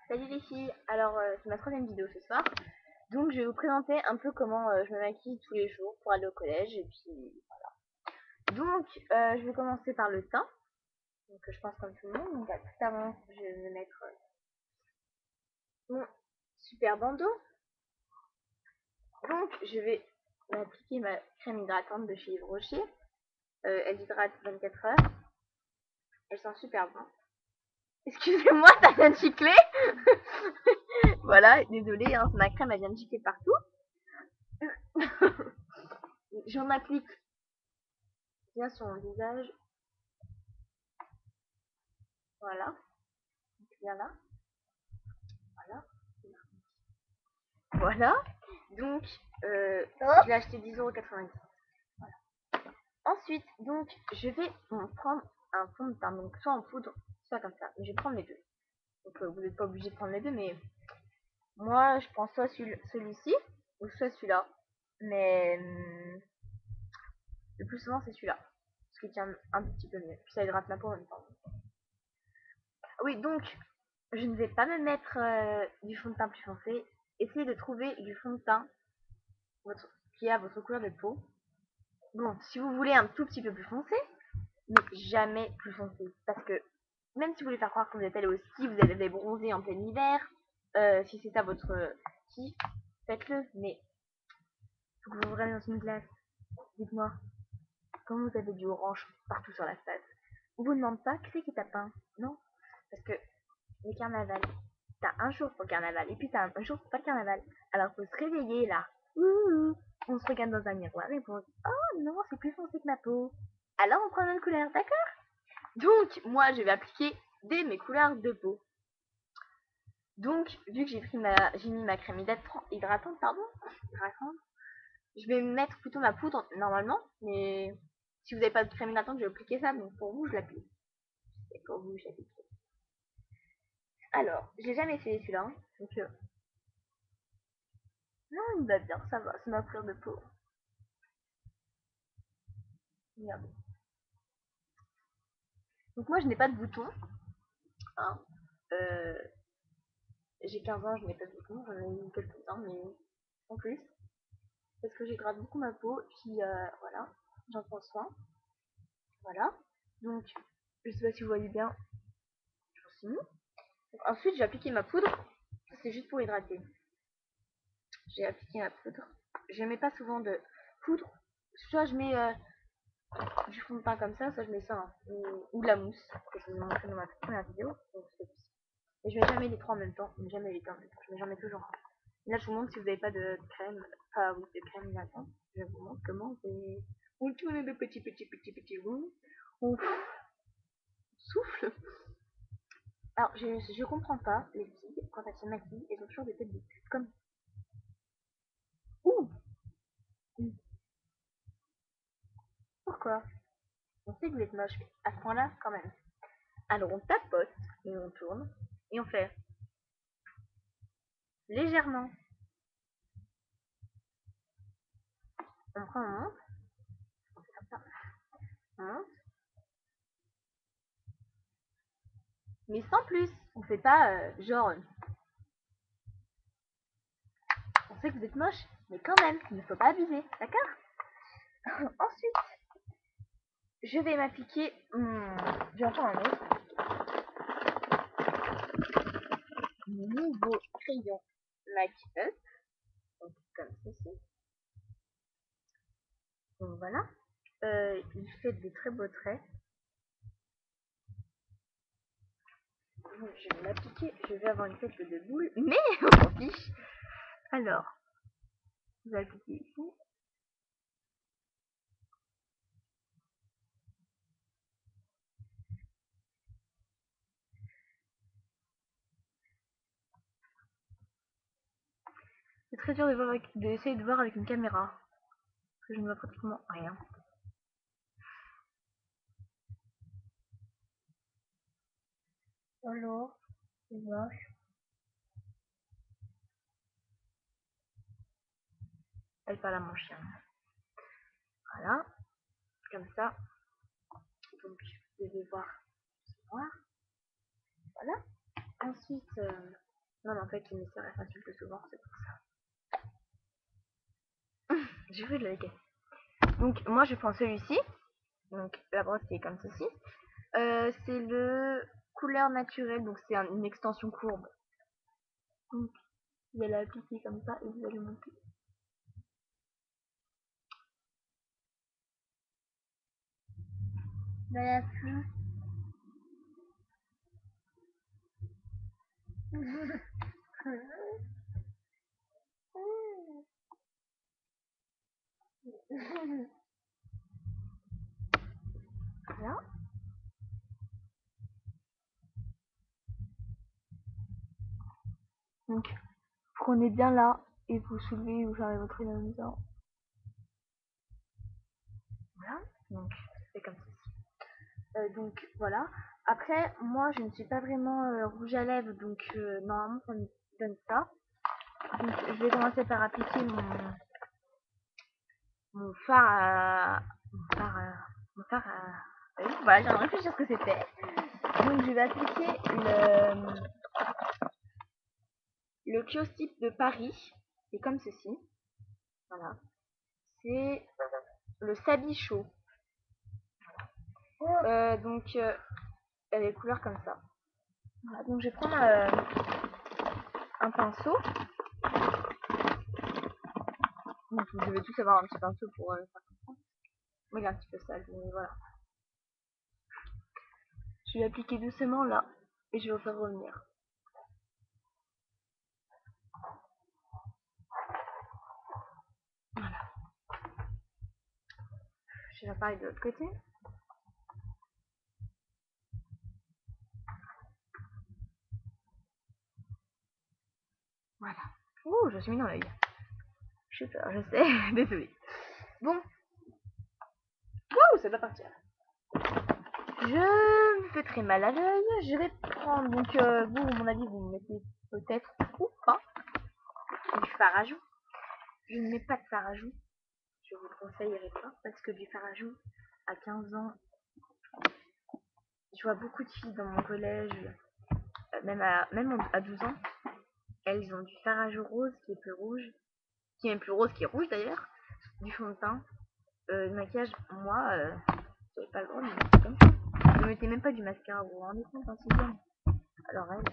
Salut les filles, alors c'est ma troisième vidéo ce soir, donc je vais vous présenter un peu comment je me maquille tous les jours pour aller au collège et puis donc je vais commencer par le teint, donc je pense comme tout le monde, donc tout avant je vais me mettre mon super bandeau, donc je vais m'appliquer ma crème hydratante de chez Yves Rocher, elle hydrate 24 heures, elle sent super bon. Excusez-moi, ça vient de gicler. Voilà, désolée, hein, ma crème elle vient de gicler partout. J'en applique bien sur mon visage. Voilà. Donc, bien là. Voilà. Voilà. Donc, je l'ai acheté 10,90 €. Voilà. Ensuite, donc, je vais prendre un fond de teint. Donc, soit en poudre, soit comme ça. Mais je vais prendre les deux. Donc, vous n'êtes pas obligé de prendre les deux, mais moi, je prends soit celui-ci, ou soit celui-là. Mais le plus souvent, c'est celui-là. Parce qu'il tient un petit peu mieux. Puis ça hydrate ma peau en même temps. Oui, donc, je ne vais pas me mettre du fond de teint plus foncé. Essayez de trouver du fond de teint qui a votre couleur de peau. Bon, si vous voulez un tout petit peu plus foncé, mais jamais plus foncé. Parce que même si vous voulez faire croire que vous êtes allé au ski, vous avez bronzé en plein hiver, si c'est ça votre kiff, faites-le. Mais faut que vous vous regardiez dans une glace. Dites-moi, comment vous avez du orange partout sur la face? On vous demande pas qui c'est qui t'a peint, non? Parce que le carnaval, t'as un jour pour le carnaval et puis t'as un jour pour pas le carnaval. Alors faut se réveiller là. Ouh, on se regarde dans un miroir et on se dit oh non, c'est plus foncé que ma peau. Alors on prend une autre couleur, d'accord? Donc moi je vais appliquer dès mes couleurs de peau. Donc vu que j'ai mis ma crème hydratante, je vais mettre plutôt ma poudre normalement, mais si vous n'avez pas de crème hydratante, je vais appliquer ça, donc pour vous je l'applique. Et pour vous je l'applique. Alors, j'ai jamais essayé celui-là, hein, donc non, il va bien, ça va, c'est ma couleur de peau. Merde. Donc moi, je n'ai pas de boutons. Hein. Euh, j'ai 15 ans, je n'ai pas de boutons. J'en ai eu quelques-uns, mais en plus. Parce que j'hydrate beaucoup ma peau. Puis voilà, j'en prends soin. Voilà. Donc, je sais pas si vous voyez bien. Je continue. Donc, ensuite, j'ai appliqué ma poudre. C'est juste pour hydrater. J'ai appliqué ma poudre. Je mets pas souvent de poudre. Soit je mets du fond de teint comme ça, soit je mets ça, hein, ou de la mousse, que je vous ai montré dans ma première vidéo. Donc, et je mets jamais les trois en même temps, jamais les deux en même temps, je mets jamais toujours un. Là, je vous montre si vous n'avez pas de crème, enfin, oui, de crème hydratante. Je vous montre comment on tourne de petits ronds, on souffle. Alors, je comprends pas, les filles, quand elles se maquillent, elles ont toujours des têtes de cul, comme, ouh, pourquoi? On sait que vous êtes moche, mais à ce point-là, quand même. Alors, on tapote, et on tourne, et on fait légèrement. On prend, on monte, on fait comme ça, on monte, mais sans plus. On fait pas genre, on sait que vous êtes moche, mais quand même, il ne faut pas abuser, d'accord? Ensuite, je vais m'appliquer, je vais en prendre un autre, mon nouveau crayon Make Up, donc comme ceci. Donc voilà, il fait des très beaux traits. Donc je vais m'appliquer, je vais avoir une tête de boule, mais on s'en fiche. Alors, je vais appliquer ici. C'est très dur d'essayer de voir avec une caméra, parce que je ne vois pratiquement rien. Alors, c'est moche. Elle parle à mon chien. Voilà, comme ça. Donc, vous devez voir. Voilà. Ensuite, Non, mais en fait, mes sœurs, elles s'insultent souvent, c'est pour ça. J'ai cru que je l'avais cassé. Donc, moi, je prends celui-ci. Donc, la brosse qui est comme ceci. C'est le couleur naturelle, donc c'est une extension courbe. Donc, vous allez appliquer comme ça et vous allez monter. Voilà, plus. Voilà. Donc, prenez bien là et vous soulevez ou fermez votre œil en même temps. Voilà. Donc, c'est comme ceci. Donc, voilà. Après, moi, je ne suis pas vraiment rouge à lèvres, donc normalement, ça me donne ça. Donc, je vais commencer par appliquer mon fard à... Mon fard à... Oui, voilà, j'ai réfléchir ce que c'était. Donc, je vais appliquer le Kiostype de Paris. C'est comme ceci. Voilà. C'est le Sabichaud. Donc, elle est couleur comme ça. Voilà, donc, je vais prendre un pinceau. Donc, vous devez tous avoir un petit pinceau pour faire comme ça. Moi, il est un petit peu sale, mais voilà. Je vais appliquer doucement là et je vais vous faire revenir. Voilà. Je vais pareil de l'autre côté. Voilà. Ouh, je suis mis dans l'œil. Je sais pas, je sais. Désolée. Bon. Ouh, ça va partir. Je me fais très mal à l'œil. Je vais prendre, donc vous, à mon avis, vous mettez peut-être ou pas du fard à joues. Je ne mets pas de fard à joues. Je vous conseillerais pas parce que du fard à joues à 15 ans, je vois beaucoup de filles dans mon collège, même à 12 ans, elles ont du fard à joues rose qui est plus rouge, qui est même plus rose, qui est rouge d'ailleurs, du fond de teint, du maquillage. Moi, j'avais pas le droit de me mettre comme ça. Je ne mettais même pas du mascara, vous vous rendez compte en 6ème. Alors elle.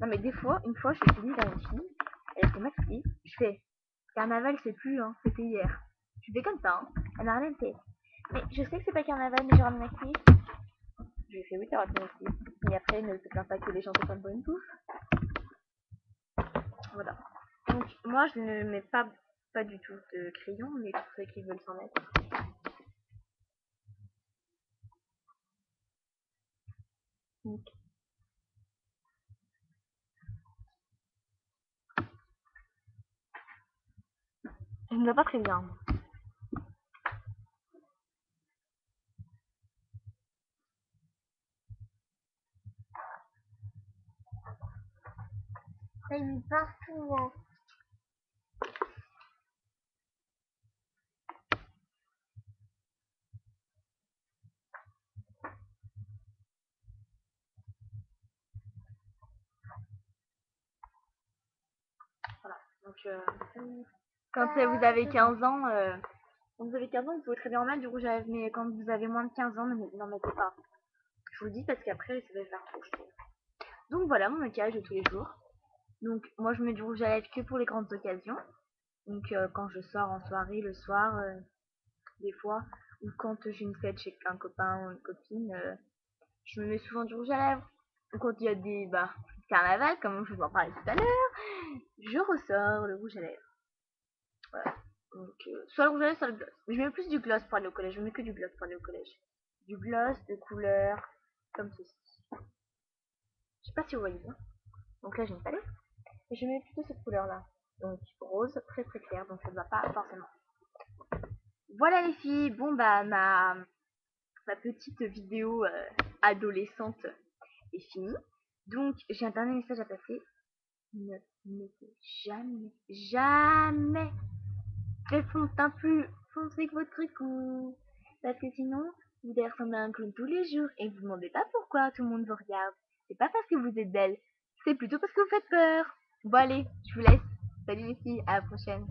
Non mais des fois, une fois, je suis venue vers une fille, elle s'est maquillée, je fais carnaval, c'est plus, hein, c'était hier. Je fais comme ça, hein. Elle n'a rien fait. Mais je sais que c'est pas carnaval, mais j'aurais me maquiller. Je lui ai fait oui, t'auras te maquiller. Et après, ne te plains pas que les gens te prennent pour une touffe. Voilà. Donc moi, je ne mets pas du tout de crayon, mais pour ceux qui veulent s'en mettre. Donc, je ne vois pas très bien. Ça y est partout, hein. Voilà. Donc, quand vous avez 15 ans, quand vous avez 15 ans, vous pouvez très bien en mettre du rouge à lèvres, mais quand vous avez moins de 15 ans, n'en mettez pas. Je vous le dis parce qu'après, ça va faire trop, je trouve. Donc voilà mon maquillage de tous les jours. Donc moi, je mets du rouge à lèvres que pour les grandes occasions. Donc quand je sors en soirée le soir, des fois, ou quand j'ai une fête chez un copain ou une copine, je me mets souvent du rouge à lèvres. Ou quand il y a des carnaval, comme je vous en parlais tout à l'heure, je ressors le rouge à lèvres. Voilà. Donc, soit le rouge à lèvres, soit le gloss. Mais je mets plus du gloss pour aller au collège. Je mets que du gloss pour aller au collège. Du gloss de couleur comme ceci. Je sais pas si vous voyez bien. Donc là, j'ai une palette. Et je mets plutôt cette couleur-là. Donc rose, très très clair. Donc ça ne va pas forcément. Voilà les filles. Bon bah ma petite vidéo adolescente est finie. Donc j'ai un dernier message à passer. Ne mettez jamais le fond de teint plus foncé que votre tricot. Parce que sinon, vous allez ressembler à un clown tous les jours et vous ne demandez pas pourquoi tout le monde vous regarde. C'est pas parce que vous êtes belle, c'est plutôt parce que vous faites peur. Bon allez, je vous laisse. Salut les filles, à la prochaine.